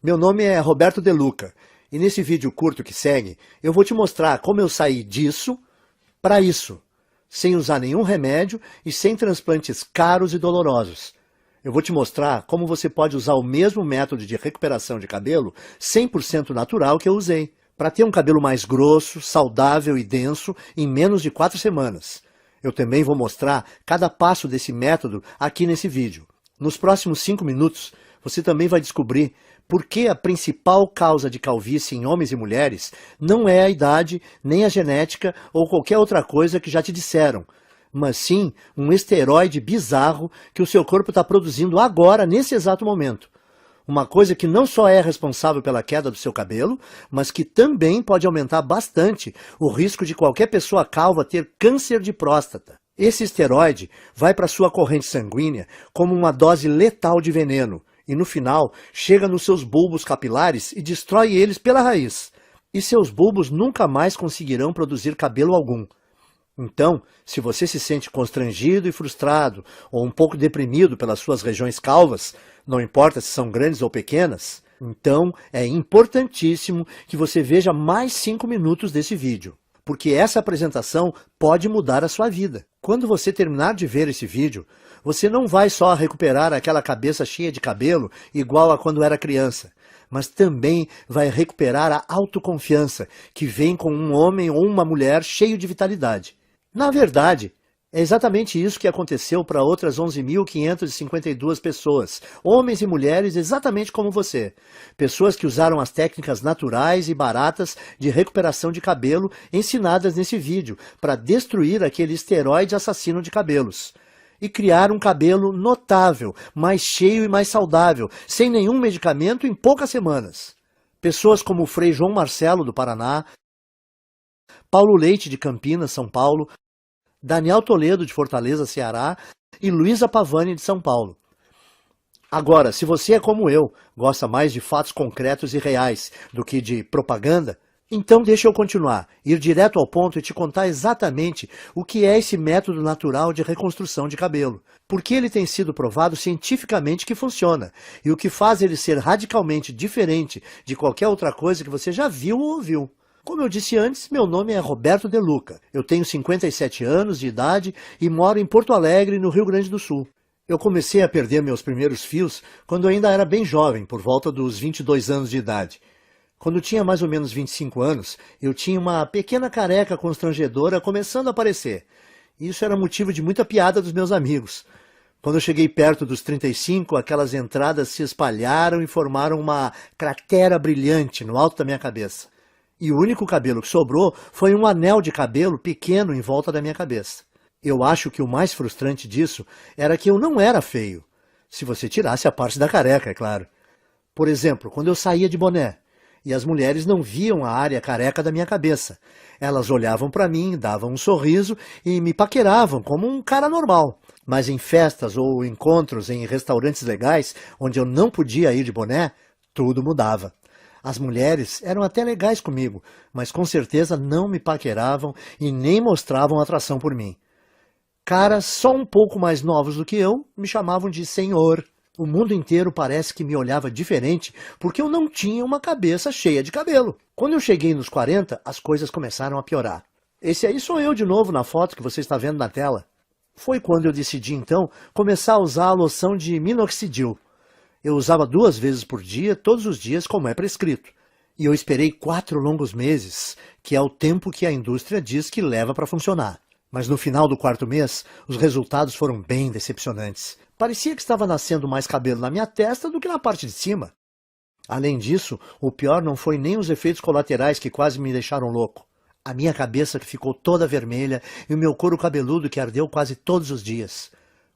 Meu nome é Roberto De Luca e nesse vídeo curto que segue eu vou te mostrar como eu saí disso para isso, sem usar nenhum remédio e sem transplantes caros e dolorosos. Eu vou te mostrar como você pode usar o mesmo método de recuperação de cabelo 100% natural que eu usei, para ter um cabelo mais grosso, saudável e denso em menos de 4 semanas. Eu também vou mostrar cada passo desse método aqui nesse vídeo. Nos próximos 5 minutos, você também vai descobrir por que a principal causa de calvície em homens e mulheres não é a idade, nem a genética ou qualquer outra coisa que já te disseram, mas sim um esteroide bizarro que o seu corpo está produzindo agora, nesse exato momento. Uma coisa que não só é responsável pela queda do seu cabelo, mas que também pode aumentar bastante o risco de qualquer pessoa calva ter câncer de próstata. Esse esteroide vai para sua corrente sanguínea como uma dose letal de veneno e no final chega nos seus bulbos capilares e destrói eles pela raiz. E seus bulbos nunca mais conseguirão produzir cabelo algum. Então, se você se sente constrangido e frustrado ou um pouco deprimido pelas suas regiões calvas, não importa se são grandes ou pequenas, então é importantíssimo que você veja mais 5 minutos desse vídeo, porque essa apresentação pode mudar a sua vida. Quando você terminar de ver esse vídeo, você não vai só recuperar aquela cabeça cheia de cabelo igual a quando era criança, mas também vai recuperar a autoconfiança que vem com um homem ou uma mulher cheio de vitalidade. Na verdade, é exatamente isso que aconteceu para outras 11.552 pessoas, homens e mulheres exatamente como você. Pessoas que usaram as técnicas naturais e baratas de recuperação de cabelo ensinadas nesse vídeo para destruir aquele esteroide assassino de cabelos. E criar um cabelo notável, mais cheio e mais saudável, sem nenhum medicamento em poucas semanas. Pessoas como o Frei João Marcelo, do Paraná, Paulo Leite, de Campinas, São Paulo, Daniel Toledo, de Fortaleza, Ceará, e Luísa Pavani, de São Paulo. Agora, se você é como eu, gosta mais de fatos concretos e reais do que de propaganda, então deixa eu continuar, ir direto ao ponto e te contar exatamente o que é esse método natural de reconstrução de cabelo. Porque ele tem sido provado cientificamente que funciona, e o que faz ele ser radicalmente diferente de qualquer outra coisa que você já viu ou ouviu. Como eu disse antes, meu nome é Roberto De Luca. Eu tenho 57 anos de idade e moro em Porto Alegre, no Rio Grande do Sul. Eu comecei a perder meus primeiros fios quando eu ainda era bem jovem, por volta dos 22 anos de idade. Quando tinha mais ou menos 25 anos, eu tinha uma pequena careca constrangedora começando a aparecer. Isso era motivo de muita piada dos meus amigos. Quando eu cheguei perto dos 35, aquelas entradas se espalharam e formaram uma cratera brilhante no alto da minha cabeça. E o único cabelo que sobrou foi um anel de cabelo pequeno em volta da minha cabeça. Eu acho que o mais frustrante disso era que eu não era feio. Se você tirasse a parte da careca, é claro. Por exemplo, quando eu saía de boné, e as mulheres não viam a área careca da minha cabeça. Elas olhavam para mim, davam um sorriso e me paqueravam como um cara normal. Mas em festas ou encontros em restaurantes legais, onde eu não podia ir de boné, tudo mudava. As mulheres eram até legais comigo, mas com certeza não me paqueravam e nem mostravam atração por mim. Caras só um pouco mais novos do que eu me chamavam de senhor. O mundo inteiro parece que me olhava diferente porque eu não tinha uma cabeça cheia de cabelo. Quando eu cheguei nos 40, as coisas começaram a piorar. Esse aí sou eu de novo na foto que você está vendo na tela. Foi quando eu decidi então começar a usar a loção de minoxidil. Eu usava 2 vezes por dia, todos os dias, como é prescrito. E eu esperei 4 longos meses, que é o tempo que a indústria diz que leva para funcionar. Mas no final do 4º mês, os resultados foram bem decepcionantes. Parecia que estava nascendo mais cabelo na minha testa do que na parte de cima. Além disso, o pior não foi nem os efeitos colaterais que quase me deixaram louco. A minha cabeça que ficou toda vermelha e o meu couro cabeludo que ardeu quase todos os dias.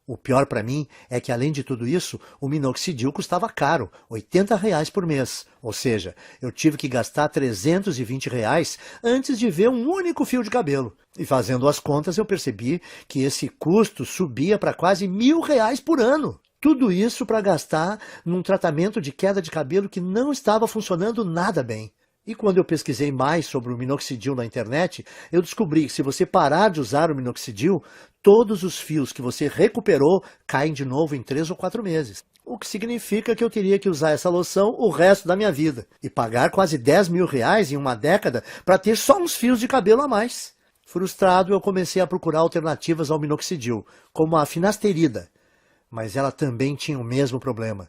O pior para mim é que, além de tudo isso, o minoxidil custava caro, R$80 por mês. Ou seja, eu tive que gastar R$320 antes de ver um único fio de cabelo. E fazendo as contas, eu percebi que esse custo subia para quase R$1.000 por ano. Tudo isso para gastar num tratamento de queda de cabelo que não estava funcionando nada bem. E quando eu pesquisei mais sobre o minoxidil na internet, eu descobri que se você parar de usar o minoxidil, todos os fios que você recuperou caem de novo em 3 ou 4 meses. o que significa que eu teria que usar essa loção o resto da minha vida e pagar quase 10 mil reais em uma década para ter só uns fios de cabelo a mais. Frustrado, eu comecei a procurar alternativas ao minoxidil, como a finasterida, mas ela também tinha o mesmo problema.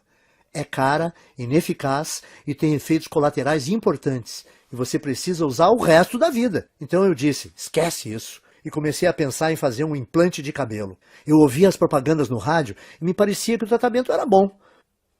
É cara, ineficaz e tem efeitos colaterais importantes, e você precisa usar o resto da vida. Então eu disse, esquece isso, e comecei a pensar em fazer um implante de cabelo. Eu ouvia as propagandas no rádio e me parecia que o tratamento era bom.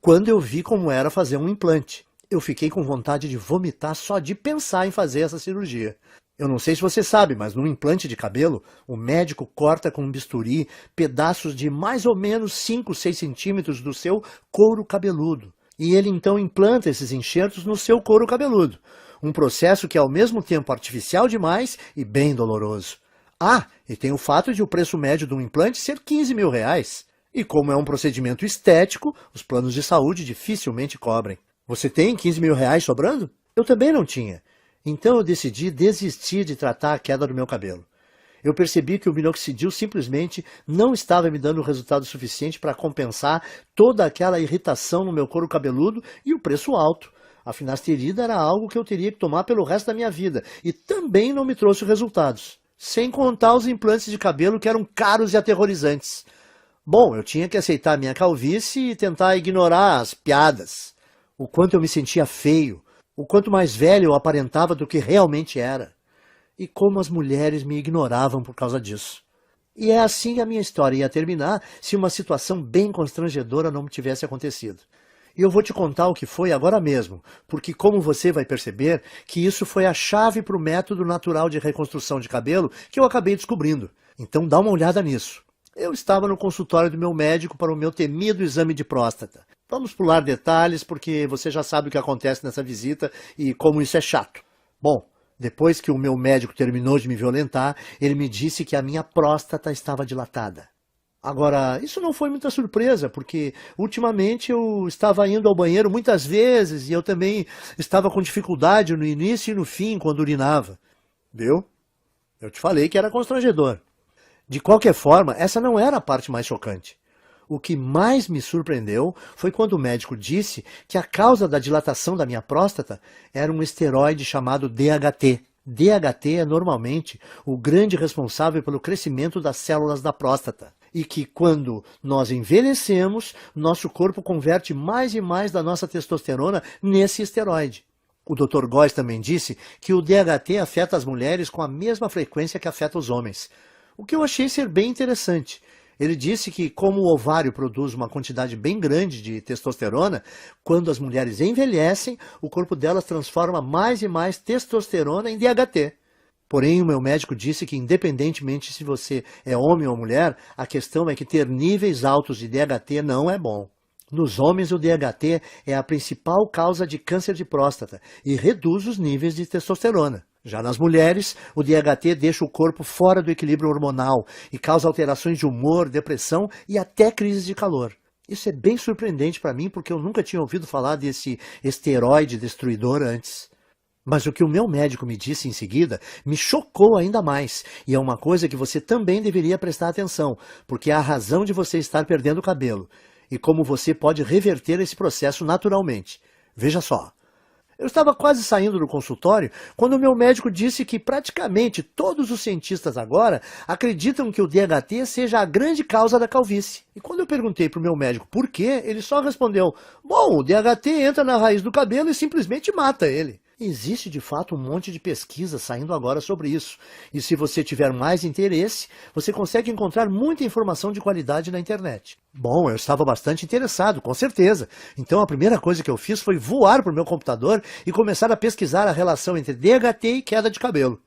Quando eu vi como era fazer um implante, eu fiquei com vontade de vomitar só de pensar em fazer essa cirurgia. Eu não sei se você sabe, mas no implante de cabelo, o médico corta com um bisturi pedaços de mais ou menos 5, 6 centímetros do seu couro cabeludo. E ele então implanta esses enxertos no seu couro cabeludo. Um processo que é ao mesmo tempo artificial demais e bem doloroso. Ah, e tem o fato de o preço médio de um implante ser 15 mil reais. E como é um procedimento estético, os planos de saúde dificilmente cobrem. Você tem 15 mil reais sobrando? Eu também não tinha. Então eu decidi desistir de tratar a queda do meu cabelo. Eu percebi que o minoxidil simplesmente não estava me dando resultado suficiente para compensar toda aquela irritação no meu couro cabeludo e o preço alto. A finasterida era algo que eu teria que tomar pelo resto da minha vida e também não me trouxe resultados. Sem contar os implantes de cabelo que eram caros e aterrorizantes. Bom, eu tinha que aceitar minha calvície e tentar ignorar as piadas. O quanto eu me sentia feio. O quanto mais velho eu aparentava do que realmente era. E como as mulheres me ignoravam por causa disso. E é assim que a minha história ia terminar se uma situação bem constrangedora não tivesse acontecido. E eu vou te contar o que foi agora mesmo, porque como você vai perceber, que isso foi a chave para o método natural de reconstrução de cabelo que eu acabei descobrindo. Então dá uma olhada nisso. Eu estava no consultório do meu médico para o meu temido exame de próstata. Vamos pular detalhes, porque você já sabe o que acontece nessa visita e como isso é chato. Bom, depois que o meu médico terminou de me violentar, ele me disse que a minha próstata estava dilatada. Agora, isso não foi muita surpresa, porque ultimamente eu estava indo ao banheiro muitas vezes e eu também estava com dificuldade no início e no fim quando urinava. Viu? Eu te falei que era constrangedor. De qualquer forma, essa não era a parte mais chocante. O que mais me surpreendeu foi quando o médico disse que a causa da dilatação da minha próstata era um esteroide chamado DHT. DHT é normalmente o grande responsável pelo crescimento das células da próstata. E que quando nós envelhecemos, nosso corpo converte mais e mais da nossa testosterona nesse esteroide. O Dr. Góes também disse que o DHT afeta as mulheres com a mesma frequência que afeta os homens. O que eu achei ser bem interessante. Ele disse que, como o ovário produz uma quantidade bem grande de testosterona, quando as mulheres envelhecem, o corpo delas transforma mais e mais testosterona em DHT. Porém, o meu médico disse que, independentemente se você é homem ou mulher, a questão é que ter níveis altos de DHT não é bom. Nos homens, o DHT é a principal causa de câncer de próstata e reduz os níveis de testosterona. Já nas mulheres, o DHT deixa o corpo fora do equilíbrio hormonal e causa alterações de humor, depressão e até crises de calor. Isso é bem surpreendente para mim porque eu nunca tinha ouvido falar desse esteroide destruidor antes. Mas o que o meu médico me disse em seguida me chocou ainda mais, e é uma coisa que você também deveria prestar atenção, porque é a razão de você estar perdendo o cabelo, e como você pode reverter esse processo naturalmente. Veja só. Eu estava quase saindo do consultório quando o meu médico disse que praticamente todos os cientistas agora acreditam que o DHT seja a grande causa da calvície. E quando eu perguntei para o meu médico por quê, ele só respondeu, bom, o DHT entra na raiz do cabelo e simplesmente mata ele. Existe de fato um monte de pesquisa saindo agora sobre isso. E se você tiver mais interesse, você consegue encontrar muita informação de qualidade na internet. Bom, eu estava bastante interessado, com certeza. Então a primeira coisa que eu fiz foi voar para o meu computador e começar a pesquisar a relação entre DHT e queda de cabelo.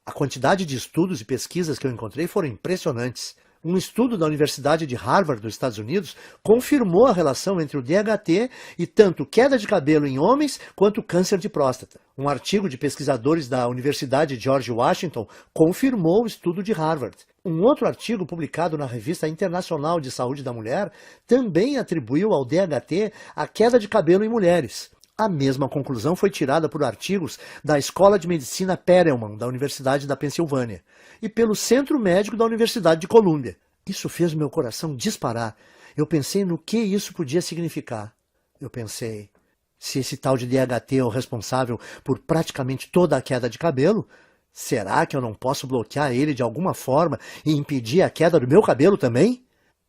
A quantidade de estudos e pesquisas que eu encontrei foram impressionantes. Um estudo da Universidade de Harvard, dos Estados Unidos, confirmou a relação entre o DHT e tanto queda de cabelo em homens quanto câncer de próstata. Um artigo de pesquisadores da Universidade George Washington confirmou o estudo de Harvard. Um outro artigo publicado na Revista Internacional de Saúde da Mulher também atribuiu ao DHT a queda de cabelo em mulheres. A mesma conclusão foi tirada por artigos da Escola de Medicina Perelman, da Universidade da Pensilvânia, e pelo Centro Médico da Universidade de Colômbia. Isso fez meu coração disparar. eu pensei no que isso podia significar. Eu pensei, se esse tal de DHT é o responsável por praticamente toda a queda de cabelo, será que eu não posso bloquear ele de alguma forma e impedir a queda do meu cabelo também?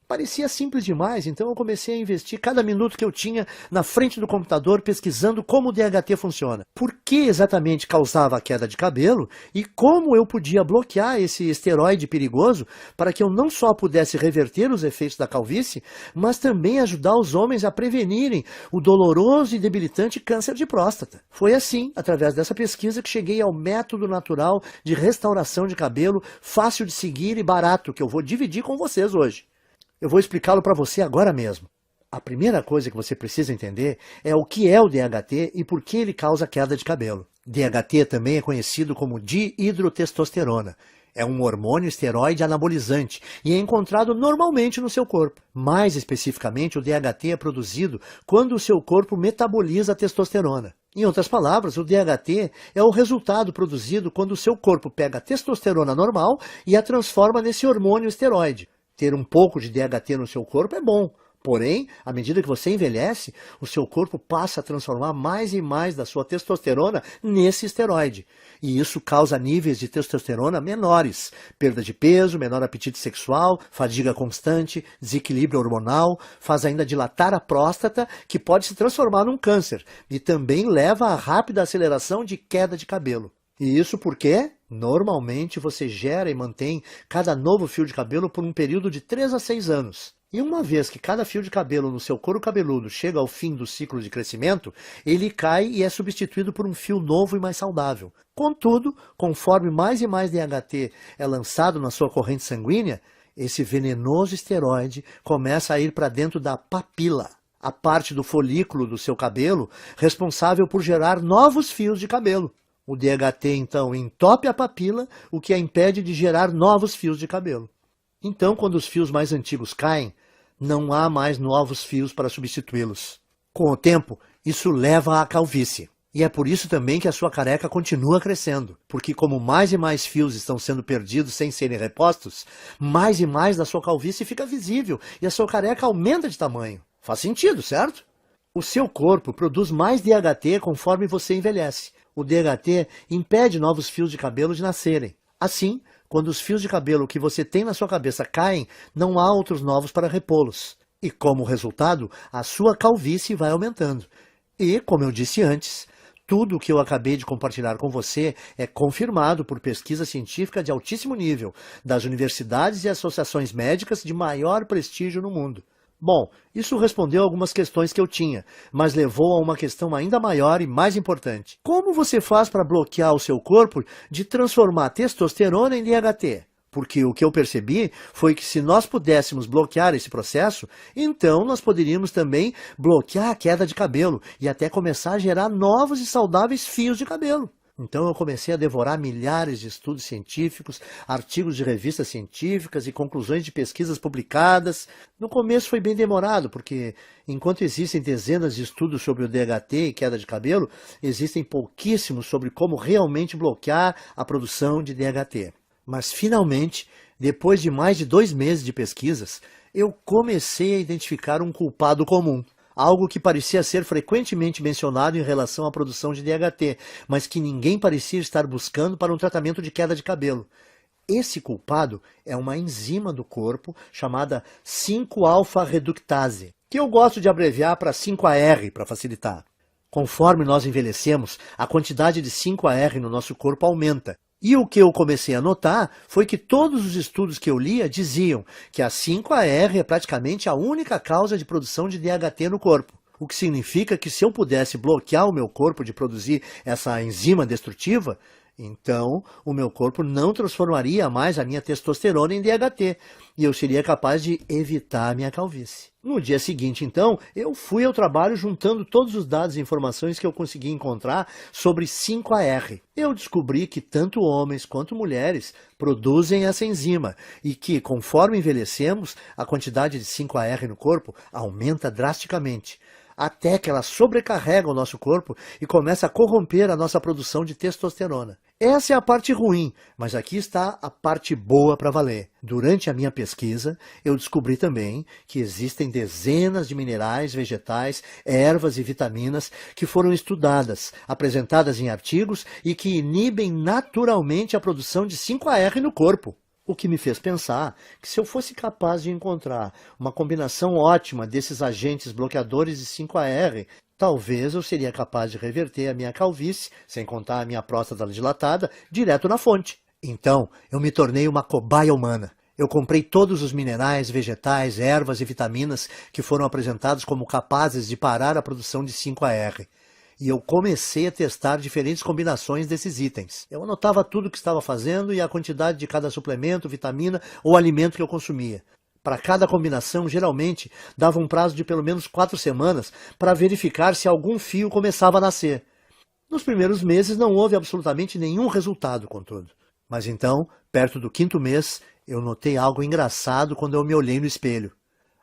Parecia simples demais, então eu comecei a investir cada minuto que eu tinha na frente do computador pesquisando como o DHT funciona. Por que exatamente causava a queda de cabelo e como eu podia bloquear esse esteroide perigoso para que eu não só pudesse reverter os efeitos da calvície, mas também ajudar os homens a prevenirem o doloroso e debilitante câncer de próstata. Foi assim, através dessa pesquisa, que cheguei ao método natural de restauração de cabelo, fácil de seguir e barato, que eu vou dividir com vocês hoje. Eu vou explicá-lo para você agora mesmo. A primeira coisa que você precisa entender é o que é o DHT e por que ele causa queda de cabelo. DHT também é conhecido como dihidrotestosterona. É um hormônio esteroide anabolizante e é encontrado normalmente no seu corpo. Mais especificamente, o DHT é produzido quando o seu corpo metaboliza a testosterona. Em outras palavras, o DHT é o resultado produzido quando o seu corpo pega a testosterona normal e a transforma nesse hormônio esteroide. Ter um pouco de DHT no seu corpo é bom, porém, à medida que você envelhece, o seu corpo passa a transformar mais e mais da sua testosterona nesse esteroide. E isso causa níveis de testosterona menores, perda de peso, menor apetite sexual, fadiga constante, desequilíbrio hormonal, faz ainda dilatar a próstata, que pode se transformar num câncer, e também leva a rápida aceleração de queda de cabelo. E isso porque, normalmente, você gera e mantém cada novo fio de cabelo por um período de 3 a 6 anos. E uma vez que cada fio de cabelo no seu couro cabeludo chega ao fim do ciclo de crescimento, ele cai e é substituído por um fio novo e mais saudável. Contudo, conforme mais e mais DHT é lançado na sua corrente sanguínea, esse venenoso esteroide começa a ir para dentro da papila, a parte do folículo do seu cabelo responsável por gerar novos fios de cabelo. O DHT, então, entope a papila, o que a impede de gerar novos fios de cabelo. Então, quando os fios mais antigos caem, não há mais novos fios para substituí-los. Com o tempo, isso leva à calvície. E é por isso também que a sua careca continua crescendo, porque como mais e mais fios estão sendo perdidos sem serem repostos, mais e mais da sua calvície fica visível e a sua careca aumenta de tamanho. Faz sentido, certo? O seu corpo produz mais DHT conforme você envelhece. O DHT impede novos fios de cabelo de nascerem. Assim, quando os fios de cabelo que você tem na sua cabeça caem, não há outros novos para repô-los. E como resultado, a sua calvície vai aumentando. E, como eu disse antes, tudo o que eu acabei de compartilhar com você é confirmado por pesquisa científica de altíssimo nível, das universidades e associações médicas de maior prestígio no mundo. Bom, isso respondeu algumas questões que eu tinha, mas levou a uma questão ainda maior e mais importante. Como você faz para bloquear o seu corpo de transformar testosterona em DHT? Porque o que eu percebi foi que se nós pudéssemos bloquear esse processo, então nós poderíamos também bloquear a queda de cabelo e até começar a gerar novos e saudáveis fios de cabelo. Então eu comecei a devorar milhares de estudos científicos, artigos de revistas científicas e conclusões de pesquisas publicadas. No começo foi bem demorado, porque enquanto existem dezenas de estudos sobre o DHT e queda de cabelo, existem pouquíssimos sobre como realmente bloquear a produção de DHT. Mas finalmente, depois de mais de 2 meses de pesquisas, eu comecei a identificar um culpado comum. Algo que parecia ser frequentemente mencionado em relação à produção de DHT, mas que ninguém parecia estar buscando para um tratamento de queda de cabelo. Esse culpado é uma enzima do corpo chamada 5-alfa-reductase, que eu gosto de abreviar para 5-AR para facilitar. Conforme nós envelhecemos, a quantidade de 5-AR no nosso corpo aumenta. E o que eu comecei a notar foi que todos os estudos que eu lia diziam que a 5-AR é praticamente a única causa de produção de DHT no corpo. O que significa que se eu pudesse bloquear o meu corpo de produzir essa enzima destrutiva, então o meu corpo não transformaria mais a minha testosterona em DHT e eu seria capaz de evitar a minha calvície. No dia seguinte, então, eu fui ao trabalho juntando todos os dados e informações que eu consegui encontrar sobre 5-AR. Eu descobri que tanto homens quanto mulheres produzem essa enzima e que, conforme envelhecemos, a quantidade de 5-AR no corpo aumenta drasticamente. até que ela sobrecarrega o nosso corpo e começa a corromper a nossa produção de testosterona. Essa é a parte ruim, mas aqui está a parte boa para valer. Durante a minha pesquisa, eu descobri também que existem dezenas de minerais, vegetais, ervas e vitaminas que foram estudadas, apresentadas em artigos e que inibem naturalmente a produção de 5-AR no corpo. O que me fez pensar que se eu fosse capaz de encontrar uma combinação ótima desses agentes bloqueadores de 5-AR, talvez eu seria capaz de reverter a minha calvície, sem contar a minha próstata dilatada, direto na fonte. Então, eu me tornei uma cobaia humana. Eu comprei todos os minerais, vegetais, ervas e vitaminas que foram apresentados como capazes de parar a produção de 5-AR. E eu comecei a testar diferentes combinações desses itens. Eu anotava tudo o que estava fazendo e a quantidade de cada suplemento, vitamina ou alimento que eu consumia. Para cada combinação, geralmente, dava um prazo de pelo menos 4 semanas para verificar se algum fio começava a nascer. Nos primeiros meses não houve absolutamente nenhum resultado, contudo. Mas então, perto do 5º mês, eu notei algo engraçado quando eu me olhei no espelho.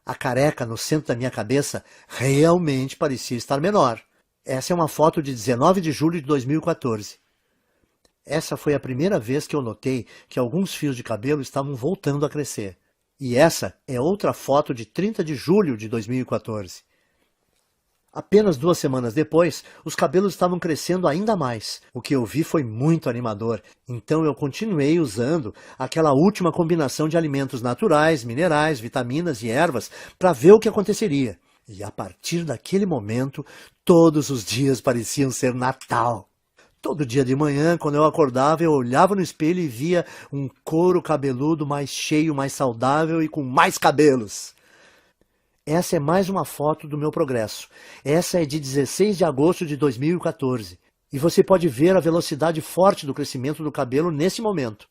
A careca no centro da minha cabeça realmente parecia estar menor. Essa é uma foto de 19 de julho de 2014. Essa foi a primeira vez que eu notei que alguns fios de cabelo estavam voltando a crescer. E essa é outra foto de 30 de julho de 2014. Apenas 2 semanas depois, os cabelos estavam crescendo ainda mais. O que eu vi foi muito animador, então eu continuei usando aquela última combinação de alimentos naturais, minerais, vitaminas e ervas para ver o que aconteceria. E a partir daquele momento, todos os dias pareciam ser Natal. Todo dia de manhã, quando eu acordava, eu olhava no espelho e via um couro cabeludo mais cheio, mais saudável e com mais cabelos. Essa é mais uma foto do meu progresso. Essa é de 16 de agosto de 2014. E você pode ver a velocidade forte do crescimento do cabelo nesse momento.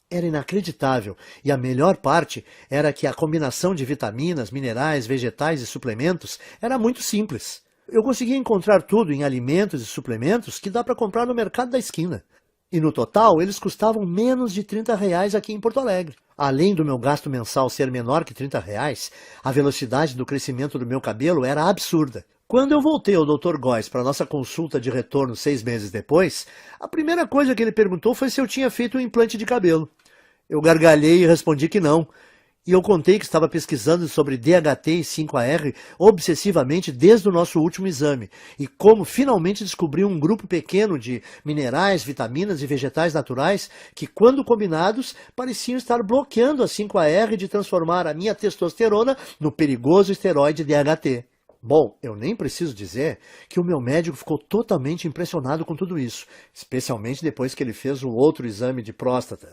Era inacreditável, e a melhor parte era que a combinação de vitaminas, minerais, vegetais e suplementos era muito simples. Eu conseguia encontrar tudo em alimentos e suplementos que dá para comprar no mercado da esquina. E no total, eles custavam menos de R$30 aqui em Porto Alegre. Além do meu gasto mensal ser menor que R$30, a velocidade do crescimento do meu cabelo era absurda. Quando eu voltei ao Dr. Góes para nossa consulta de retorno 6 meses depois, a primeira coisa que ele perguntou foi se eu tinha feito um implante de cabelo. Eu gargalhei e respondi que não. E eu contei que estava pesquisando sobre DHT e 5-AR obsessivamente desde o nosso último exame, e como finalmente descobri um grupo pequeno de minerais, vitaminas e vegetais naturais que, quando combinados, pareciam estar bloqueando a 5-AR de transformar a minha testosterona no perigoso esteroide DHT. Bom, eu nem preciso dizer que o meu médico ficou totalmente impressionado com tudo isso, especialmente depois que ele fez um outro exame de próstata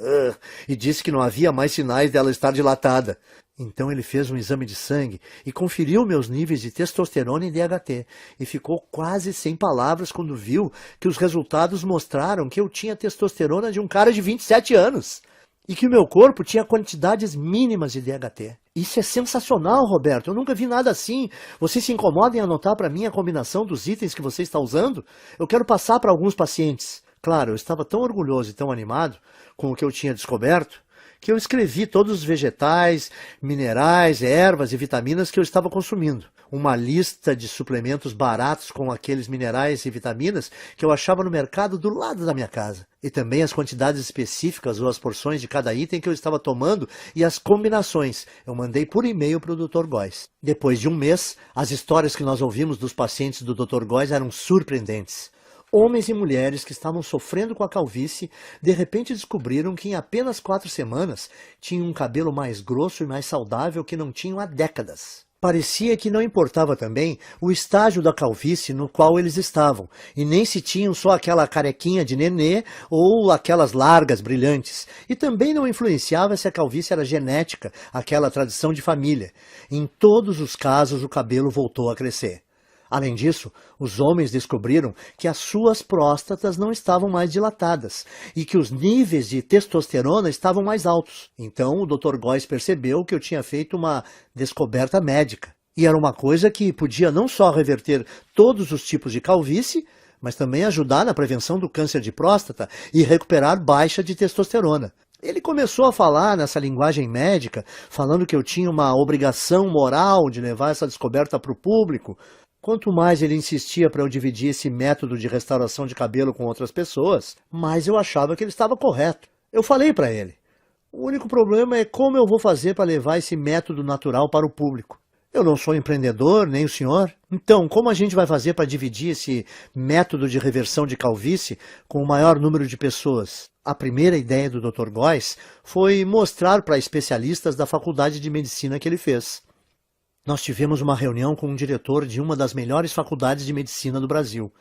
e disse que não havia mais sinais dela estar dilatada. Então ele fez um exame de sangue e conferiu meus níveis de testosterona e DHT e ficou quase sem palavras quando viu que os resultados mostraram que eu tinha testosterona de um cara de 27 anos. E que o meu corpo tinha quantidades mínimas de DHT. Isso é sensacional, Roberto. Eu nunca vi nada assim. Você se incomoda em anotar para mim a combinação dos itens que você está usando? Eu quero passar para alguns pacientes. Claro, eu estava tão orgulhoso e tão animado com o que eu tinha descoberto, que eu escrevi todos os vegetais, minerais, ervas e vitaminas que eu estava consumindo. Uma lista de suplementos baratos com aqueles minerais e vitaminas que eu achava no mercado do lado da minha casa. E também as quantidades específicas ou as porções de cada item que eu estava tomando e as combinações. Eu mandei por e-mail para o Dr. Góes. Depois de um mês, as histórias que nós ouvimos dos pacientes do Dr. Góes eram surpreendentes. Homens e mulheres que estavam sofrendo com a calvície, de repente descobriram que em apenas 4 semanas tinham um cabelo mais grosso e mais saudável que não tinham há décadas. Parecia que não importava também o estágio da calvície no qual eles estavam, e nem se tinham só aquela carequinha de nenê ou aquelas largas brilhantes, e também não influenciava se a calvície era genética, aquela tradição de família. Em todos os casos o cabelo voltou a crescer. Além disso, os homens descobriram que as suas próstatas não estavam mais dilatadas e que os níveis de testosterona estavam mais altos. Então o Dr. Góes percebeu que eu tinha feito uma descoberta médica. E era uma coisa que podia não só reverter todos os tipos de calvície, mas também ajudar na prevenção do câncer de próstata e recuperar baixa de testosterona. Ele começou a falar nessa linguagem médica, falando que eu tinha uma obrigação moral de levar essa descoberta para o público. Quanto mais ele insistia para eu dividir esse método de restauração de cabelo com outras pessoas, mais eu achava que ele estava correto. Eu falei para ele: o único problema é como eu vou fazer para levar esse método natural para o público. Eu não sou empreendedor, nem o senhor. Então, como a gente vai fazer para dividir esse método de reversão de calvície com o maior número de pessoas? A primeira ideia do Dr. Góes foi mostrar para especialistas da faculdade de medicina que ele fez. Nós tivemos uma reunião com um diretor de uma das melhores faculdades de medicina do Brasil.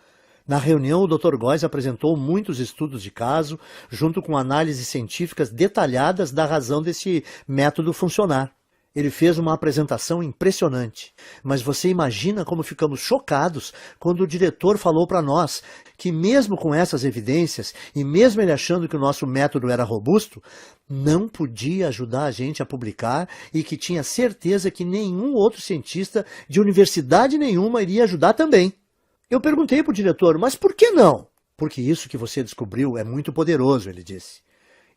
Na reunião, o Dr. Góes apresentou muitos estudos de caso, junto com análises científicas detalhadas da razão desse método funcionar. Ele fez uma apresentação impressionante, mas você imagina como ficamos chocados quando o diretor falou para nós que mesmo com essas evidências, e mesmo ele achando que o nosso método era robusto, não podia ajudar a gente a publicar e que tinha certeza que nenhum outro cientista de universidade nenhuma iria ajudar também. Eu perguntei para o diretor: mas por que não? Porque isso que você descobriu é muito poderoso, ele disse.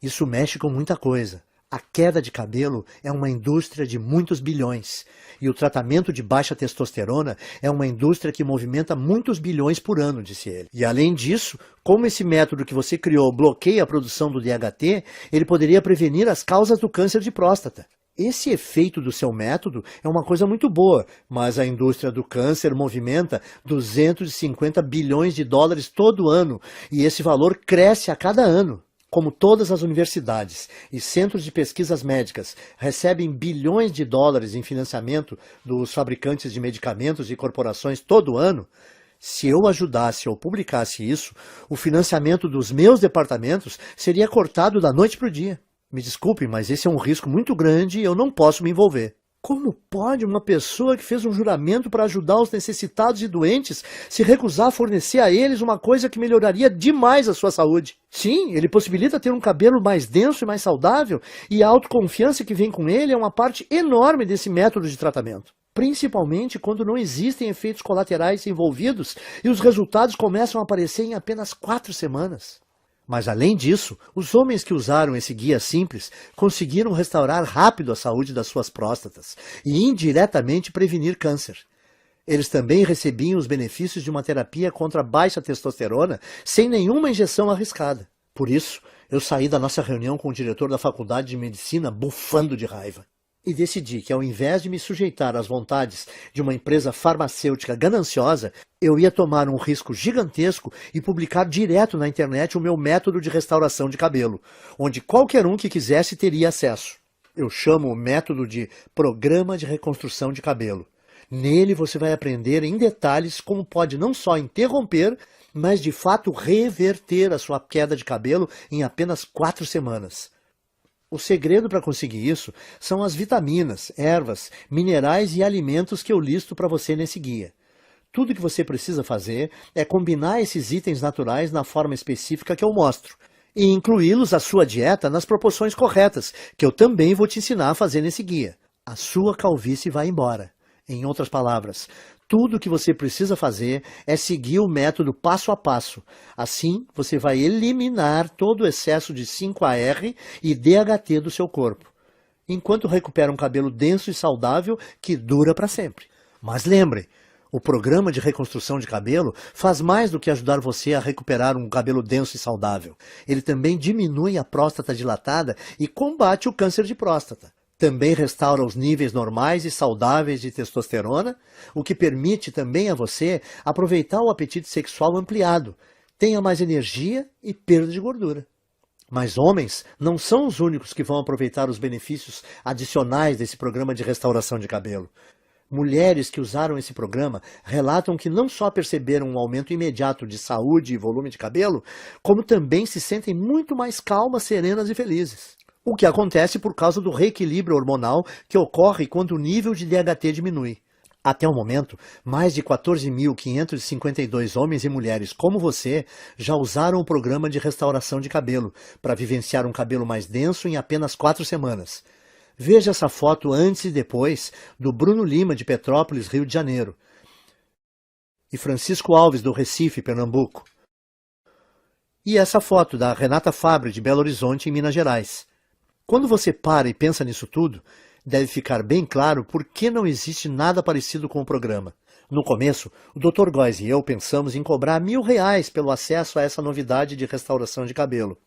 Isso mexe com muita coisa. A queda de cabelo é uma indústria de muitos bilhões, e o tratamento de baixa testosterona é uma indústria que movimenta muitos bilhões por ano, disse ele. E além disso, como esse método que você criou bloqueia a produção do DHT, ele poderia prevenir as causas do câncer de próstata. Esse efeito do seu método é uma coisa muito boa, mas a indústria do câncer movimenta 250 bilhões de dólares todo ano, e esse valor cresce a cada ano. Como todas as universidades e centros de pesquisas médicas recebem bilhões de dólares em financiamento dos fabricantes de medicamentos e corporações todo ano, se eu ajudasse ou publicasse isso, o financiamento dos meus departamentos seria cortado da noite para o dia. Me desculpe, mas esse é um risco muito grande e eu não posso me envolver. Como pode uma pessoa que fez um juramento para ajudar os necessitados e doentes se recusar a fornecer a eles uma coisa que melhoraria demais a sua saúde? Sim, ele possibilita ter um cabelo mais denso e mais saudável, e a autoconfiança que vem com ele é uma parte enorme desse método de tratamento. Principalmente quando não existem efeitos colaterais envolvidos e os resultados começam a aparecer em apenas 4 semanas. Mas além disso, os homens que usaram esse guia simples conseguiram restaurar rápido a saúde das suas próstatas e indiretamente prevenir câncer. Eles também recebiam os benefícios de uma terapia contra a baixa testosterona sem nenhuma injeção arriscada. Por isso, eu saí da nossa reunião com o diretor da faculdade de medicina bufando de raiva. E decidi que, ao invés de me sujeitar às vontades de uma empresa farmacêutica gananciosa, eu ia tomar um risco gigantesco e publicar direto na internet o meu método de restauração de cabelo, onde qualquer um que quisesse teria acesso. Eu chamo o método de Programa de Reconstrução de Cabelo. Nele você vai aprender em detalhes como pode não só interromper, mas de fato reverter a sua queda de cabelo em apenas 4 semanas. O segredo para conseguir isso são as vitaminas, ervas, minerais e alimentos que eu listo para você nesse guia. Tudo que você precisa fazer é combinar esses itens naturais na forma específica que eu mostro e incluí-los à sua dieta nas proporções corretas, que eu também vou te ensinar a fazer nesse guia. A sua calvície vai embora. Em outras palavras, tudo o que você precisa fazer é seguir o método passo a passo. Assim, você vai eliminar todo o excesso de 5-AR e DHT do seu corpo, enquanto recupera um cabelo denso e saudável que dura para sempre. Mas lembre, o programa de reconstrução de cabelo faz mais do que ajudar você a recuperar um cabelo denso e saudável. Ele também diminui a próstata dilatada e combate o câncer de próstata. Também restaura os níveis normais e saudáveis de testosterona, o que permite também a você aproveitar o apetite sexual ampliado, tenha mais energia e perda de gordura. Mas homens não são os únicos que vão aproveitar os benefícios adicionais desse programa de restauração de cabelo. Mulheres que usaram esse programa relatam que não só perceberam um aumento imediato de saúde e volume de cabelo, como também se sentem muito mais calmas, serenas e felizes. O que acontece por causa do reequilíbrio hormonal que ocorre quando o nível de DHT diminui. Até o momento, mais de 14.552 homens e mulheres como você já usaram o programa de restauração de cabelo para vivenciar um cabelo mais denso em apenas 4 semanas. Veja essa foto antes e depois do Bruno Lima, de Petrópolis, Rio de Janeiro, e Francisco Alves, do Recife, Pernambuco. E essa foto da Renata Fabre, de Belo Horizonte, em Minas Gerais. Quando você para e pensa nisso tudo, deve ficar bem claro por que não existe nada parecido com o programa. No começo, o Dr. Góes e eu pensamos em cobrar R$ 1.000 pelo acesso a essa novidade de restauração de cabelo.